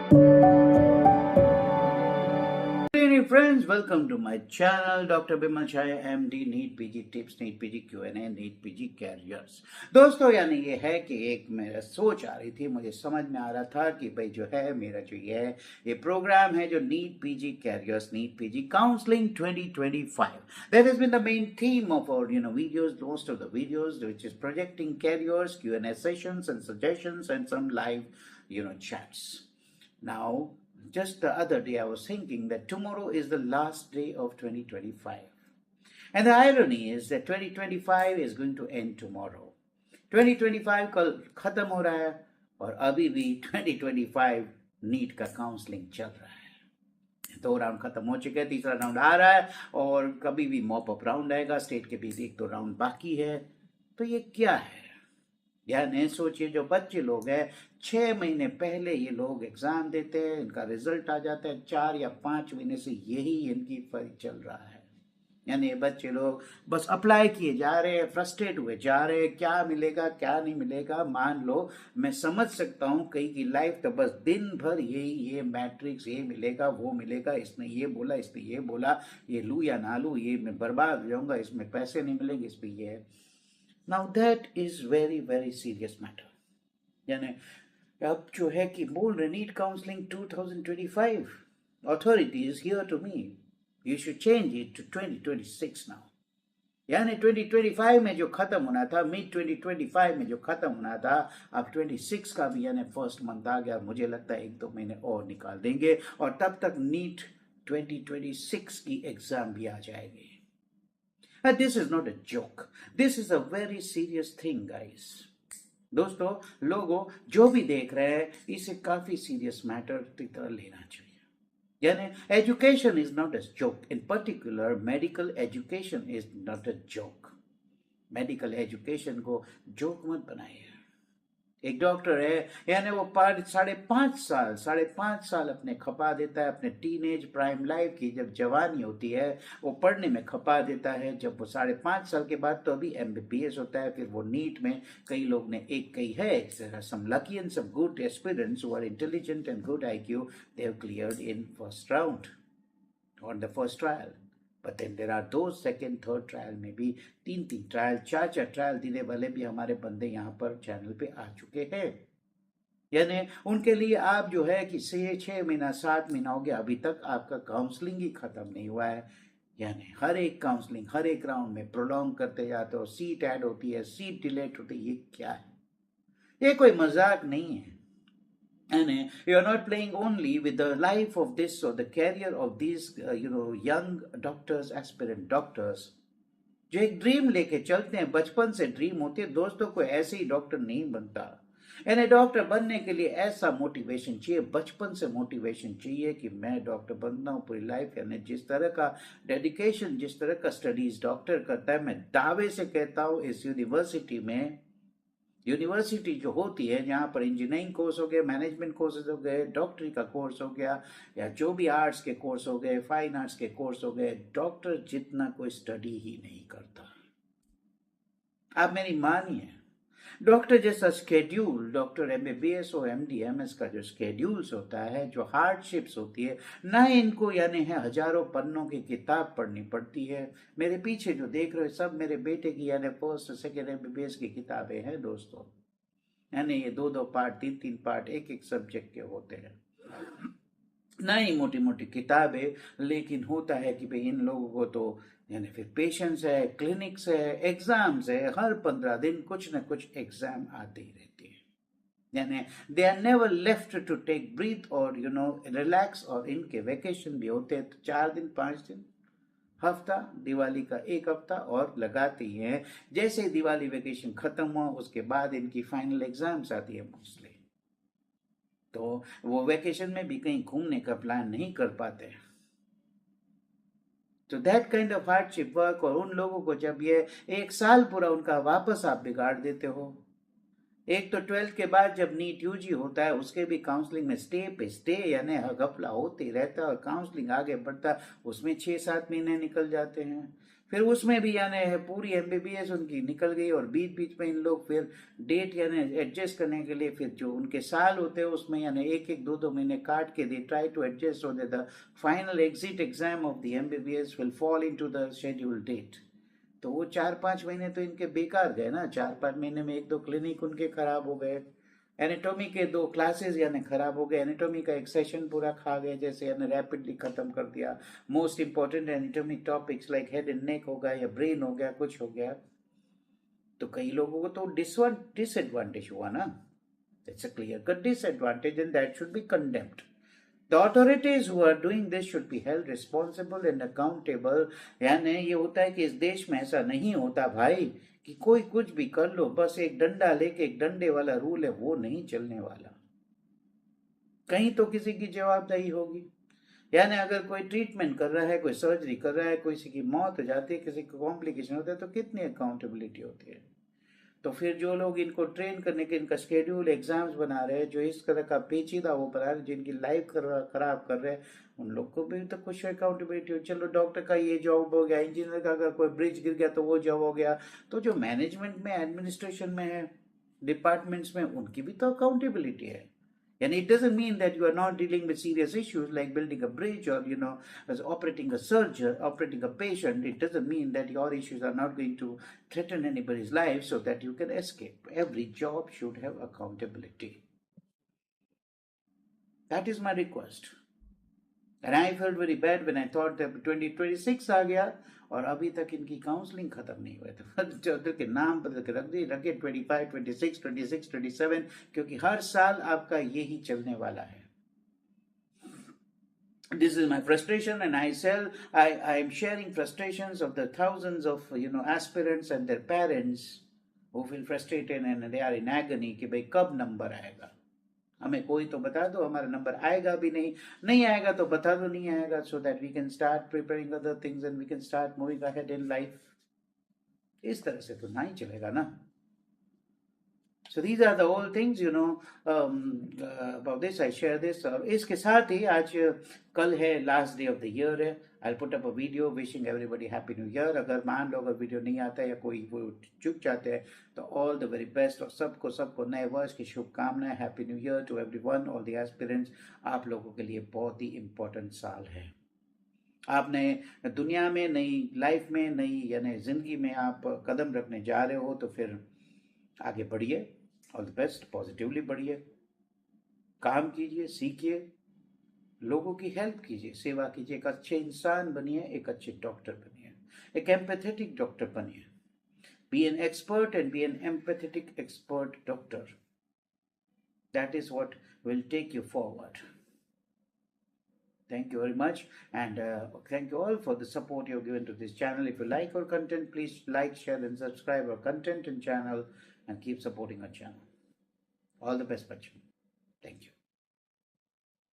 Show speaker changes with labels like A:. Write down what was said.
A: Good evening, friends. Welcome to my channel, Dr. Bimal Chaya, MD, NEET PG Tips, NEET PG Q&A, NEET PG Careers. दोस्तों यानी ये है कि एक मेरा सोच आ रही थी, मुझे समझ में आ रहा था कि भाई जो है मेरा जो ये प्रोग्राम है जो NEET PG Careers, NEET PG Counseling 2025. That has been the main theme of our videos, most of the videos, which is projecting careers, Q&A sessions and suggestions and some live chats. Now, just the other day I was thinking that tomorrow is the last day of 2025. And the irony is that 2025 is going to end tomorrow. 2025 कल खत्म हो रहा है और अभी भी 2025 NEET का counselling चल रहा है। 2 राउंड खत्म हो चुके हैं, तीसरा राउंड आ रहा है और कभी भी मॉप अप राउंड आएगा। स्टेट के भी 1-2 राउंड बाकी है। तो ये क्या है? यानी सोचिए, जो बच्चे लोग हैं 6 महीने पहले ये लोग एग्जाम देते हैं, इनका रिजल्ट आ जाता है, 4 या 5 महीने से यही इनकी फाइल चल रहा है। यानी ये बच्चे लोग बस अप्लाई किए जा रहे हैं, फ्रस्ट्रेट हुए जा रहे हैं, क्या मिलेगा क्या नहीं मिलेगा। मान लो, मैं समझ सकता हूँ कई की लाइफ तो बस दिन भर ये मैट्रिक्स, ये मिलेगा वो मिलेगा, इसने ये बोला इसने ये बोला, ये लूँ या ना लूँ, ये मैं बर्बाद हो जाऊंगा, इसमें पैसे नहीं मिलेंगे, इसमें ये है। Now that is very very serious matter. यानी अब जो है कि बोल रहे NEET counselling 2025, authorities here to me, you should change it to 2026 now. यानी 2025 में जो खत्म होना था, मिड 2025 में जो खत्म होना था, अब 26 का भी यानी फर्स्ट मंथ आ गया। मुझे लगता है 1-2 महीने और निकाल देंगे और तब तक नीट 2026 की एग्जाम भी आ जाएगी। And this is not a joke. This is a very serious thing, guys. दोस्तों, लोगों जो भी देख रहे हैं, इसे काफी सीरियस मैटर की तरह लेना चाहिए। यानी education is not a joke. In particular medical education is not a joke. Medical education को जोक मत बनाइए। एक डॉक्टर है, यानी वो 5.5 साल अपने खपा देता है, अपने टीनेज प्राइम लाइफ की जब जवानी होती है वो पढ़ने में खपा देता है। जब वो 5.5 साल के बाद तो अभी MBBS होता है, फिर वो नीट में कई लोग ने एक कही है, some lucky and some good aspirants who are intelligent and good IQ, they have cleared in first round on the first trial. But then there are those second, third trial में भी 3 trial, 4 trial देने वाले भी हमारे बंदे यहाँ पर channel पे आ चुके हैं। यानी उनके लिए आप जो है कि 6 महीना 7 महीना हो गया, अभी तक आपका काउंसलिंग ही खत्म नहीं हुआ है। यानी हर एक काउंसलिंग, हर एक राउंड में प्रोलॉन्ग करते जाते हो, सीट ऐड होती है, सीट डिलेट होती है। ये क्या है? ये कोई मजाक नहीं है। And you are not playing only with the life of this or the career of these young doctors, aspirant doctors, जो एक ड्रीम लेके चलते हैं, बचपन से ड्रीम होती है। दोस्तों, कोई ऐसे ही डॉक्टर नहीं बनता। यानी डॉक्टर बनने के लिए ऐसा मोटिवेशन चाहिए, बचपन से मोटिवेशन चाहिए कि मैं डॉक्टर बनना हूँ पूरी लाइफ। यानी जिस तरह का डेडिकेशन, जिस तरह का स्टडीज डॉक्टर करता है, मैं दावे से कहता हूँ इस यूनिवर्सिटी जो होती है, जहाँ पर इंजीनियरिंग कोर्स हो गए, मैनेजमेंट कोर्सेज हो गए, डॉक्टरी का कोर्स हो गया, या जो भी आर्ट्स के कोर्स हो गए, फाइन आर्ट्स के कोर्स हो गए, डॉक्टर जितना कोई स्टडी ही नहीं करता। आप मेरी मानिए, डॉक्टर जैसा स्केड्यूल, डॉक्टर MBBS और MD MS का जो स्केड्यूल्स होता है, जो हार्डशिप्स होती है ना, इनको यानी है हजारों पन्नों की किताब पढ़नी पड़ती है। मेरे पीछे जो देख रहे हो सब मेरे बेटे की यानी फर्स्ट सेकेंड MBBS की किताबें हैं दोस्तों। यानी ये 2-2 पार्ट, 3-3 पार्ट एक सब्जेक्ट के होते हैं, नहीं मोटी मोटी किताबें। लेकिन होता है कि भाई इन लोगों को तो यानी फिर पेशेंट्स है, क्लिनिक्स है, एग्जाम्स है, हर 15 दिन कुछ ना कुछ एग्जाम आते ही रहते हैं। यानी they are never left to take breath और रिलैक्स। और इनके वेकेशन भी होते हैं तो 4 दिन 5 दिन, हफ्ता, दिवाली का 1 हफ्ता और लगाते ही हैं। जैसे ही दिवाली वेकेशन खत्म हुआ उसके बाद इनकी फाइनल एग्जाम्स आती है मोस्टली, तो वो वेकेशन में भी कहीं घूमने का प्लान नहीं कर पाते। तो that kind of hardship work, और उन लोगों को जब ये 1 साल पूरा उनका वापस आप बिगाड़ देते हो। एक तो 12th के बाद जब नीट UG होता है, उसके भी काउंसलिंग में स्टे पे स्टे, यानी घपला होते ही रहता है और काउंसलिंग आगे बढ़ता है, उसमें 6-7 महीने निकल जाते हैं। फिर उसमें भी यानी है पूरी एमबीबीएस उनकी निकल गई, और बीच बीच में इन लोग फिर डेट यानी एडजस्ट करने के लिए फिर जो उनके साल होते हैं उसमें यानी एक एक दो दो महीने काट के they try to adjust so that the final exit exam of the MBBS will fall into the schedule date. तो वो 4-5 महीने तो इनके बेकार गए ना। 4-5 महीने में एक दो क्लिनिक उनके खराब हो गए, एनाटॉमी के 2 क्लासेस यानी खराब हो गए, एनाटॉमी का एक सेशन पूरा खा गए, जैसे यानी रैपिडली खत्म कर दिया। Most important anatomy topics like head and neck हो गया या ब्रेन हो गया, कुछ हो गया, तो कई लोगों को तो डिसएडवांटेज हुआ ना। It's a clear cut disadvantage and that should be condemned. The authorities who are doing this should be held responsible and accountable। यानी ये होता है कि इस देश में ऐसा नहीं होता भाई कि कोई कुछ भी कर लो, बस एक डंडा लेके, एक डंडे वाला रूल है, वो नहीं चलने वाला। कहीं तो किसी की जवाबदेही होगी। यानी अगर कोई ट्रीटमेंट कर रहा है, कोई सर्जरी कर रहा है, किसी की मौत हो जाती है, किसी को कॉम्प्लिकेशन होता है, तो कितनी अकाउंटेबिलिटी होती है। तो फिर जो लोग इनको ट्रेन करने के इनका शेड्यूल एग्जाम्स बना रहे हैं, जो इस तरह का पेचीदा वो बना रहे, जिनकी लाइफ खराब कर रहे हैं, उन लोग को भी तो कुछ अकाउंटेबिलिटी हो। चलो डॉक्टर का ये जॉब हो गया, इंजीनियर का अगर कोई ब्रिज गिर गया तो वो जॉब हो गया, तो जो मैनेजमेंट में एडमिनिस्ट्रेशन में है, डिपार्टमेंट्स में, उनकी भी तो अकाउंटेबिलिटी है। And it doesn't mean that you are not dealing with serious issues like building a bridge or, as operating a surgeon, operating a patient. It doesn't mean that your issues are not going to threaten anybody's life so that you can escape. Every job should have accountability. That is my request. And I felt very bad when I thought that 2026 आ गया और अभी तक इनकी counselling खत्म नहीं हुआ। तो चौधरी के नाम बदल के रखे 25, 26, 26, 27, क्योंकि हर साल आपका यही चलने वाला है। This is my frustration, and I am sharing frustrations of the thousands of aspirants and their parents who feel frustrated and they are in agony कि भाई कब नंबर आएगा, हमें कोई तो बता दो, हमारा नंबर आएगा भी नहीं आएगा तो बता दो नहीं आएगा, so that we can start preparing other things and we can start moving ahead in life। इस तरह से तो नहीं चलेगा ना। So these are the all things about this I share this। इसके साथ ही आज कल है last day of the year है। I'll put up a video wishing everybody happy new year। अगर मान लो अगर वीडियो नहीं आता है या कोई वो चुक जाते हैं तो ऑल द वेरी बेस्ट, और सबको नए वर्ष की शुभकामनाएं। Happy new year to everyone, all the aspirants. आप लोगों के लिए बहुत ही इम्पोर्टेंट साल है। आपने दुनिया में नई लाइफ में नई यानी जिंदगी में आप कदम रखने जा रहे हो, तो फिर आगे बढ़िए, ऑल द बेस्ट, पॉजिटिवली बढ़िए, काम कीजिए, सीखिए, लोगों की हेल्प कीजिए, सेवा कीजिए, एक अच्छे इंसान बनिए, एक अच्छे डॉक्टर बनिए, एक एम्पैथेटिक डॉक्टर बनिए। Be an expert and be an empathetic expert doctor. That is what will take you forward. Thank you very much, and thank you all for the support you have given to this channel. If you like our content, please like, share and subscribe our content and channel, and keep supporting our channel. All the best, Bachchan. Thank you.